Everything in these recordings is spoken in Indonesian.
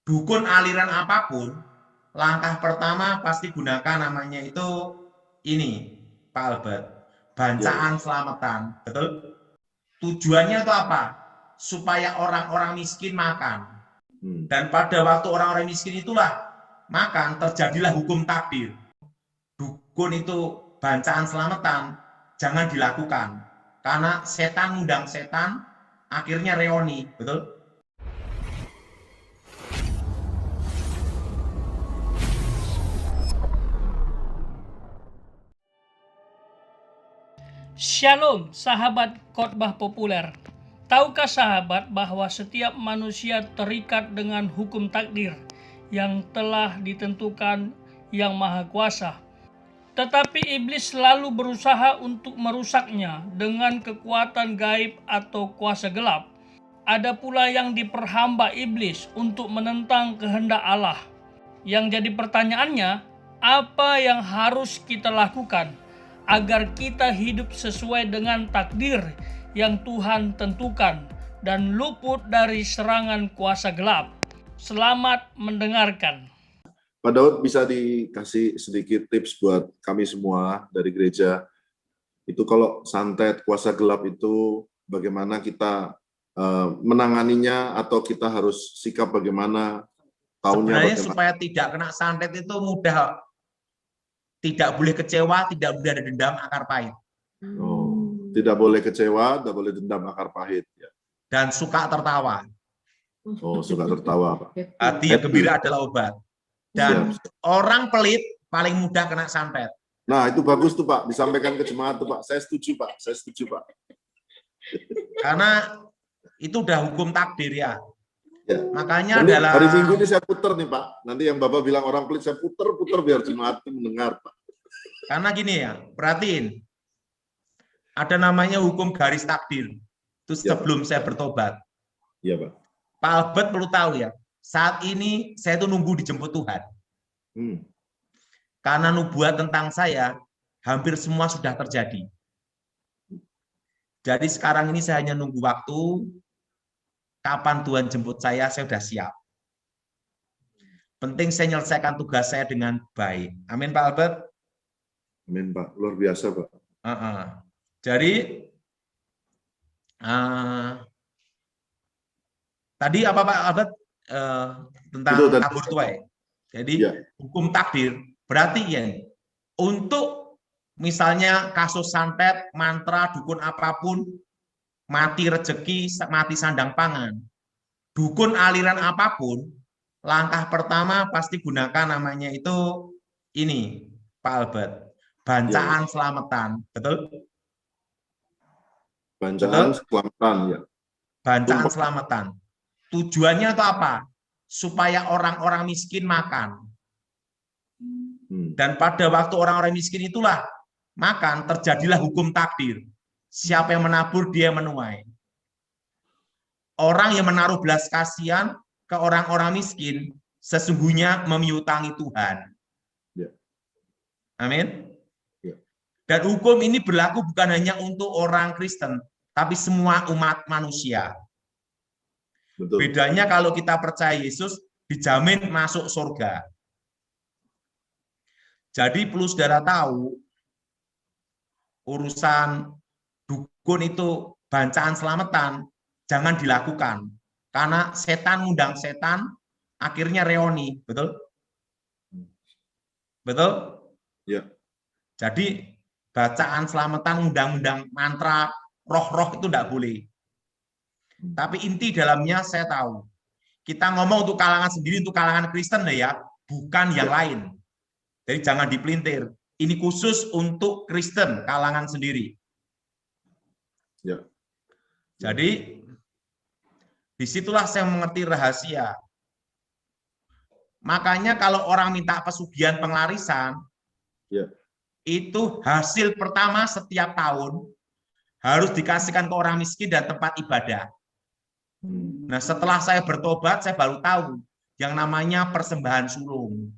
dukun aliran apapun, langkah pertama pasti gunakan namanya itu ini, Pak Albert, Ya, bancaan selamatan, betul? Tujuannya itu apa? Supaya orang-orang miskin makan. Dan pada waktu orang-orang miskin itulah makan, terjadilah hukum takdir. Dukun itu bancaan selamatan, jangan dilakukan. Karena setan ngundang setan, akhirnya reoni, betul? Shalom, sahabat khotbah populer. Tahukah sahabat bahwa setiap manusia terikat dengan hukum takdir yang telah ditentukan Yang Maha Kuasa? Tetapi iblis selalu berusaha untuk merusaknya dengan kekuatan gaib atau kuasa gelap. Ada pula yang diperhamba iblis untuk menentang kehendak Allah. Yang jadi pertanyaannya, apa yang harus kita lakukan agar kita hidup sesuai dengan takdir yang Tuhan tentukan dan luput dari serangan kuasa gelap? Selamat mendengarkan. Pak Daud, bisa dikasih sedikit tips buat kami semua dari gereja, itu kalau santet kuasa gelap itu bagaimana kita menanganinya, atau kita harus sikap bagaimana, tahunya Sebenarnya bagaimana? supaya tidak kena santet itu mudah, tidak boleh kecewa, tidak boleh ada dendam akar pahit. Oh, tidak boleh kecewa, tidak boleh dendam akar pahit. Ya. Dan suka tertawa. Oh, suka tertawa, Pak. Hati yang gembira adalah obat. Dan Siap. orang pelit paling mudah kena santet. Nah, itu bagus tuh, Pak. Disampaikan ke jemaat tuh, Pak. Saya setuju, Pak. Saya setuju, Pak. Karena itu udah hukum takdir ya. Ya. Makanya nanti adalah hari Minggu ini saya puter nih, Pak. Nanti yang Bapak bilang orang pelit, saya puter-puter biar jemaat itu mendengar, Pak. karena gini ya, perhatiin. Ada namanya hukum garis takdir. Itu Ya, sebelum Pak. saya bertobat. Iya, Pak. Pak Albert perlu tahu ya, saat ini saya itu nunggu dijemput Tuhan. Karena nubuat tentang saya, hampir semua sudah terjadi. Jadi sekarang ini saya hanya nunggu waktu, kapan Tuhan jemput saya sudah siap. Penting saya menyelesaikan tugas saya dengan baik. Amin, Pak Albert. Amin, Pak. Luar biasa, Pak. Jadi, tadi apa Pak Albert? Tentang tabur tuai. Jadi, ya, hukum takdir berarti ya, untuk misalnya kasus santet, mantra, dukun apapun, mati rezeki, mati sandang pangan, dukun aliran apapun, langkah pertama pasti gunakan namanya itu ini, Pak Albert, bancaan selamatan, betul? Bancaan selamatan, ya. Bancaan selamatan. Tujuannya itu apa? Supaya orang-orang miskin makan. Dan pada waktu orang-orang miskin itulah makan, terjadilah hukum takdir. Siapa yang menabur, dia menuai. Orang yang menaruh belas kasihan ke orang-orang miskin, sesungguhnya memiutangi Tuhan. Amin. Dan hukum ini berlaku bukan hanya untuk orang Kristen, tapi semua umat manusia. Betul. Bedanya kalau kita percaya Yesus, dijamin masuk surga. Jadi perlu saudara tahu, urusan dukun itu bancaan selamatan, jangan dilakukan. Karena setan ngundang setan, akhirnya reoni, betul? Betul? Ya. Jadi bacaan selamatan, undang-undang mantra, roh-roh itu tidak boleh. Tapi inti dalamnya saya tahu. Kita ngomong untuk kalangan sendiri, untuk kalangan Kristen ya, bukan yang lain. Jadi jangan dipelintir. Ini khusus untuk Kristen, kalangan sendiri. Ya. Jadi disitulah saya mengerti rahasia. Makanya kalau orang minta pesugihan penglarisan, ya, itu hasil pertama setiap tahun harus dikasihkan ke orang miskin dan tempat ibadah. Nah, setelah saya bertobat, saya baru tahu yang namanya persembahan sulung.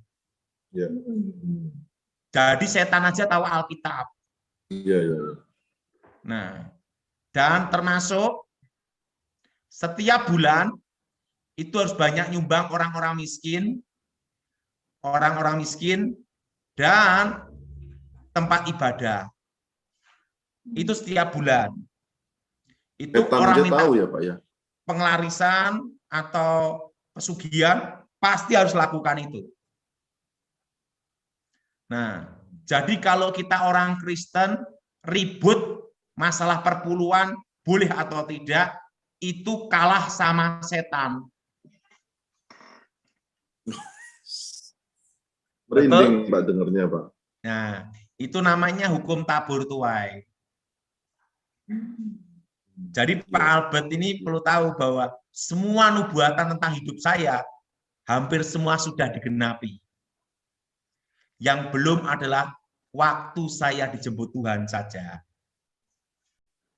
Ya. Jadi setan aja tahu Alkitab. Ya. Nah, dan termasuk setiap bulan itu harus banyak nyumbang orang-orang miskin, dan tempat ibadah. Itu setiap bulan. Itu Setan orang aja minta tahu ya Pak ya. pengelarisan atau pesugihan, pasti harus lakukan itu. Nah, jadi kalau kita orang Kristen ribut masalah perpuluhan boleh atau tidak, itu kalah sama setan. Merinding Pak dengernya Pak. Nah, itu namanya hukum tabur tuai. Jadi Pak Albert ini perlu tahu bahwa semua nubuatan tentang hidup saya hampir semua sudah digenapi. Yang belum adalah waktu saya dijemput Tuhan saja.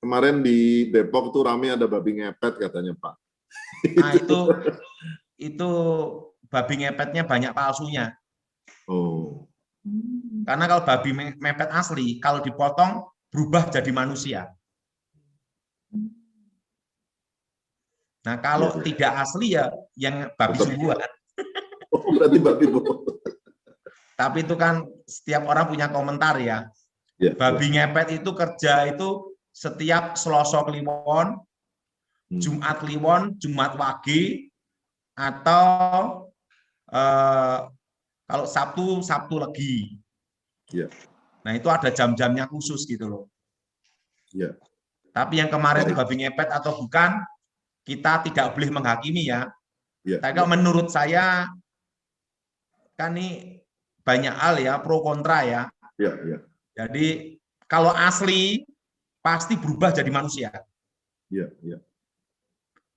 Kemarin di Depok tuh rame ada babi ngepet katanya Pak. Nah, itu babi ngepetnya banyak palsunya. Oh. Karena kalau babi mepet asli, kalau dipotong berubah jadi manusia. Nah, kalau tidak asli ya yang babi sungguhan. Oh, berarti babi bohong. Tapi itu kan setiap orang punya komentar ya. Ya, Babi ngepet itu kerja itu setiap Selasa Kliwon, Jumat Kliwon, Jumat Wage, atau kalau Sabtu Legi. Ya. Nah, itu ada jam-jamnya khusus gitu loh. Ya. Tapi yang kemarin itu babi ngepet atau bukan, kita tidak boleh menghakimi ya. Ya. Tapi kalau menurut saya, kan ini banyak hal ya, pro kontra ya. Ya, ya. Jadi kalau asli, pasti berubah jadi manusia. Ya, ya.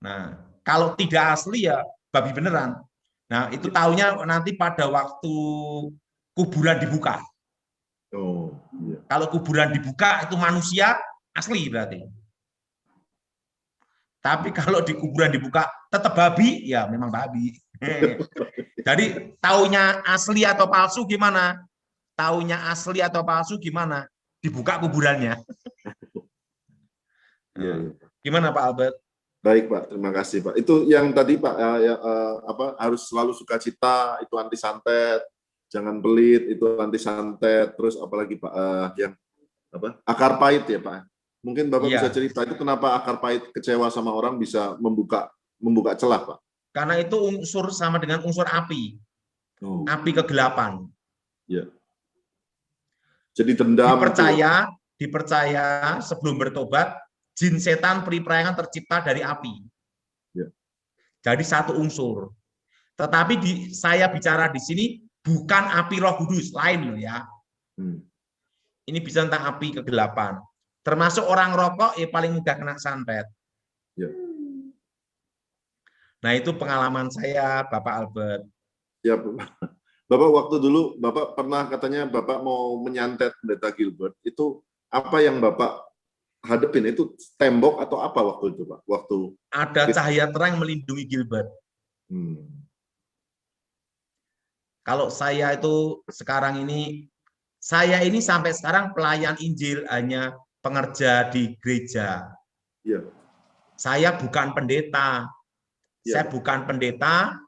Nah, kalau tidak asli ya babi beneran. Nah, itu taunya nanti pada waktu kuburan dibuka. Oh, iya. Kalau kuburan dibuka itu manusia asli berarti. Tapi kalau di kuburan dibuka tetap babi, ya memang babi. Jadi taunya asli atau palsu gimana? Taunya asli atau palsu gimana? Dibuka kuburannya. Iya, iya. Gimana Pak Albert? Baik Pak, terima kasih Pak. Itu yang tadi Pak harus selalu sukacita, itu anti santet, jangan pelit, itu anti santet. Terus apalagi Pak yang apa? Akar pahit ya Pak. Mungkin Bapak bisa cerita itu kenapa akar pahit kecewa sama orang bisa membuka celah Pak? Karena itu unsur sama dengan unsur api. Oh. Api kegelapan. Ya. Jadi dendam. Dipercaya sebelum bertobat, jin setan peri perayangan tercipta dari api. Ya. Jadi satu unsur. Tetapi saya bicara di sini bukan api Roh Kudus, lain loh ya. Ini bisa tentang api kegelapan. Termasuk orang rokok paling mudah kena santet. Ya. Nah, itu pengalaman saya, Bapak Albert. Ya, Bapak waktu dulu Bapak pernah katanya Bapak mau menyantet Pendeta Gilbert. Itu apa yang Bapak hadapin? Itu tembok atau apa waktu itu Pak? Waktu ada cahaya terang melindungi Gilbert. Kalau saya itu sekarang ini, saya ini sampai sekarang pelayan Injil, hanya pengerja di gereja. Ya. Saya bukan pendeta. Ya. Saya bukan pendeta,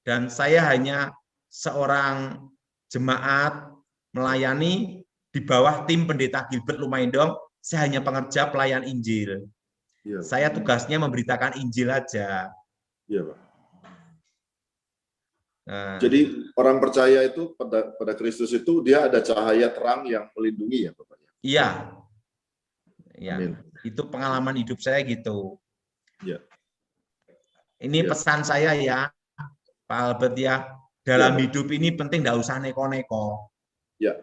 dan saya hanya seorang jemaat melayani di bawah tim pendeta Gilbert Lumaindong. Saya hanya pengerja pelayan Injil. Ya. Saya tugasnya memberitakan Injil aja. Iya, Pak. Nah, jadi orang percaya itu pada Kristus itu dia ada cahaya terang yang melindungi ya Bapak. Iya. Ya, itu pengalaman hidup saya gitu. Ya. Ini pesan saya ya, Pak Albert ya. Dalam hidup ini penting tidak usah neko-neko. Ya.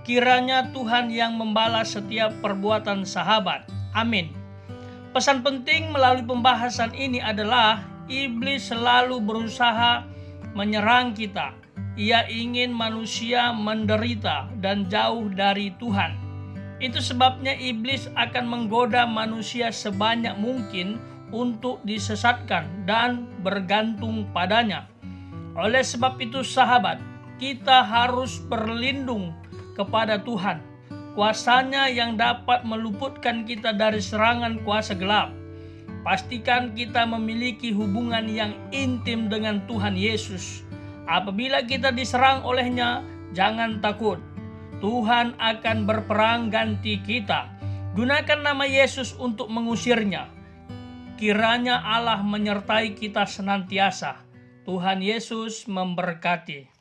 Kiranya Tuhan yang membalas setiap perbuatan sahabat. Amin. Pesan penting melalui pembahasan ini adalah iblis selalu berusaha menyerang kita. Ia ingin manusia menderita dan jauh dari Tuhan. Itu sebabnya iblis akan menggoda manusia sebanyak mungkin untuk disesatkan dan bergantung padanya. Oleh sebab itu sahabat, kita harus berlindung kepada Tuhan. Kuasanya yang dapat meluputkan kita dari serangan kuasa gelap. Pastikan kita memiliki hubungan yang intim dengan Tuhan Yesus. Apabila kita diserang olehnya, jangan takut. Tuhan akan berperang ganti kita. Gunakan nama Yesus untuk mengusirnya. Kiranya Allah menyertai kita senantiasa. Tuhan Yesus memberkati.